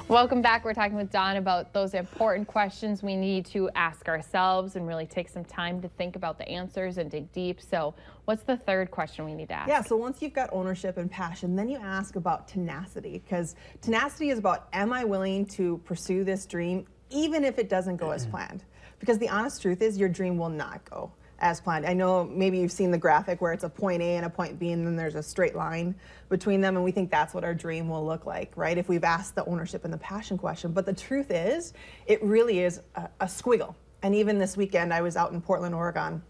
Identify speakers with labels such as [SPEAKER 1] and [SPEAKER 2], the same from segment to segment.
[SPEAKER 1] Welcome back. We're talking with Dawn about those important questions we need to ask ourselves and really take some time to think about the answers and dig deep. So what's the third question we need to ask?
[SPEAKER 2] Yeah, so once you've got ownership and passion, then you ask about tenacity, because tenacity is about, am I willing to pursue this dream even if it doesn't go as planned? Because the honest truth is your dream will not go as planned. I know maybe you've seen the graphic where it's a point A and a point B and then there's a straight line between them, and we think that's what our dream will look like, right? If we've asked the ownership and the passion question. But the truth is, it really is a squiggle. And even this weekend, I was out in Portland, Oregon,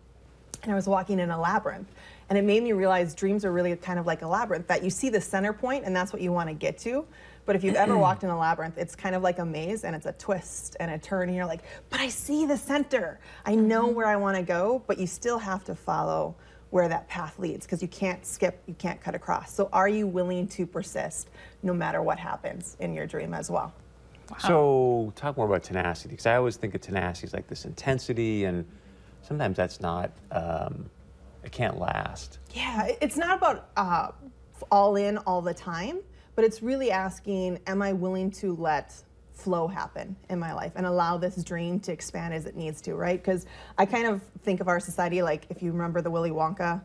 [SPEAKER 2] and I was walking in a labyrinth. And it made me realize dreams are really kind of like a labyrinth, that you see the center point and that's what you want to get to. But if you've ever walked in a labyrinth, it's kind of like a maze, and it's a twist and a turn, and you're like, but I see the center. I know where I want to go, but you still have to follow where that path leads, because you can't skip, you can't cut across. So are you willing to persist no matter what happens in your dream as well?
[SPEAKER 3] Wow. So talk more about tenacity, because I always think of tenacity as like this intensity, and sometimes that's not, it can't last.
[SPEAKER 2] Yeah, it's not about all in all the time, but it's really asking, am I willing to let flow happen in my life and allow this dream to expand as it needs to, right? Because I kind of think of our society like, if you remember the Willy Wonka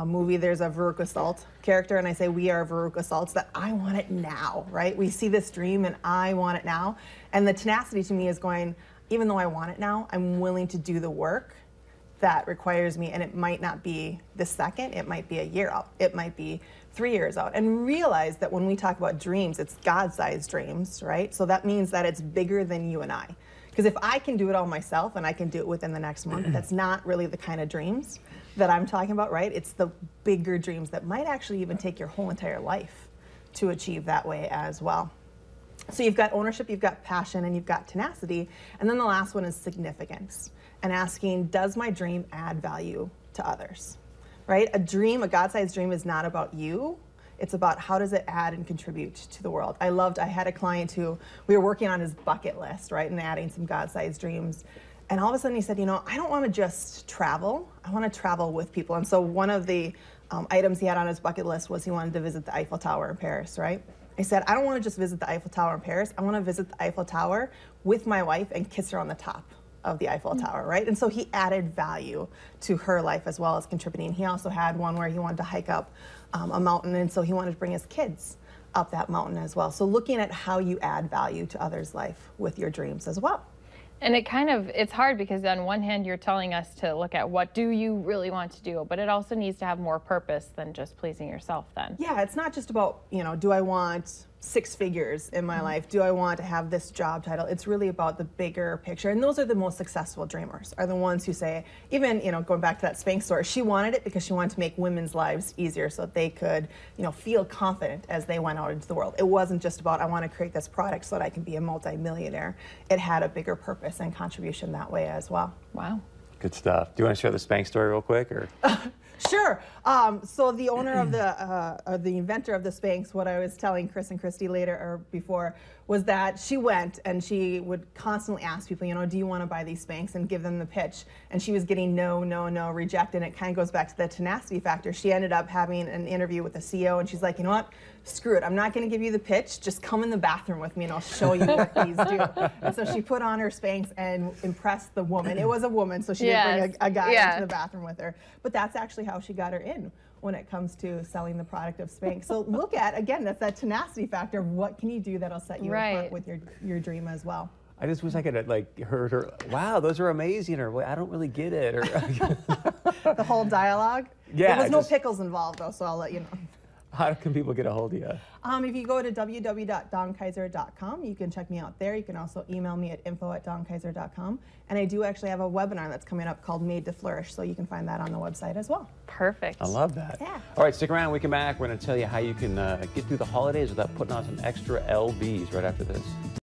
[SPEAKER 2] movie, there's a Veruca Salt character, and I say we are Veruca Salts, that I want it now, right? We see this dream and I want it now. And the tenacity to me is going, even though I want it now, I'm willing to do the work that requires me, and it might not be this second, it might be a year out, it might be 3 years out. And realize that when we talk about dreams, it's God-sized dreams, right? So that means that it's bigger than you and I. Because if I can do it all myself and I can do it within the next month, that's not really the kind of dreams that I'm talking about, right? It's the bigger dreams that might actually even take your whole entire life to achieve that way as well. So you've got ownership, you've got passion, and you've got tenacity. And then the last one is significance, and asking, does my dream add value to others, right? A dream, a God-sized dream, is not about you. It's about how does it add and contribute to the world. I had a client who, we were working on his bucket list, right, and adding some God-sized dreams. And all of a sudden he said, you know, I don't want to just travel, I want to travel with people. And so one of the items he had on his bucket list was he wanted to visit the Eiffel Tower in Paris, right? I said, I don't want to just visit the Eiffel Tower in Paris. I want to visit the Eiffel Tower with my wife and kiss her on the top of the Eiffel Tower, right? And so he added value to her life as well as contributing. He also had one where he wanted to hike up a mountain, and so he wanted to bring his kids up that mountain as well. So looking at how you add value to others' life with your dreams as well.
[SPEAKER 1] And it's hard, because on one hand you're telling us to look at what do you really want to do, but it also needs to have more purpose than just pleasing yourself then.
[SPEAKER 2] Yeah, it's not just about, you know, do I want 6 figures in my life? Do I want to have this job title? It's really about the bigger picture. And those are the most successful dreamers, are the ones who say, even, you know, going back to that Spanx story, she wanted it because she wanted to make women's lives easier so that they could, you know, feel confident as they went out into the world. It wasn't just about, I want to create this product so that I can be a multi-millionaire. It had a bigger purpose and contribution that way as well.
[SPEAKER 1] Wow.
[SPEAKER 3] Good stuff. Do you want to share the Spanx story real quick, or?
[SPEAKER 2] Sure. So the owner of the inventor of the Spanx, what I was telling Chris and Christy later or before, was that she went and she would constantly ask people, you know, do you want to buy these Spanx, and give them the pitch. And she was getting no, no, no, rejected. And it kind of goes back to the tenacity factor. She ended up having an interview with the CEO, and she's like, you know what? Screw it. I'm not going to give you the pitch. Just come in the bathroom with me and I'll show you what these do. And so she put on her Spanx and impressed the woman. It was a woman, so she didn't bring a guy into the bathroom with her. But that's actually how she got her in when it comes to selling the product of Spanx. So look at, again, that's that tenacity factor of what can you do that'll set you apart with your dream as well.
[SPEAKER 3] I just wish I could have like heard her, wow, those are amazing, or well, I don't really get it. Or
[SPEAKER 2] the whole dialogue?
[SPEAKER 3] Yeah.
[SPEAKER 2] There was no pickles involved though, so I'll let you know.
[SPEAKER 3] How can people get a hold of you?
[SPEAKER 2] If you go to www.dawnkaiser.com, you can check me out there. You can also email me at info@dawnkaiser.com. And I do actually have a webinar that's coming up called Made to Flourish, so you can find that on the website as well.
[SPEAKER 1] Perfect.
[SPEAKER 3] I love that.
[SPEAKER 2] Yeah.
[SPEAKER 3] All right, stick around. When we come back, we're going to tell you how you can get through the holidays without putting on some extra LBs right after this.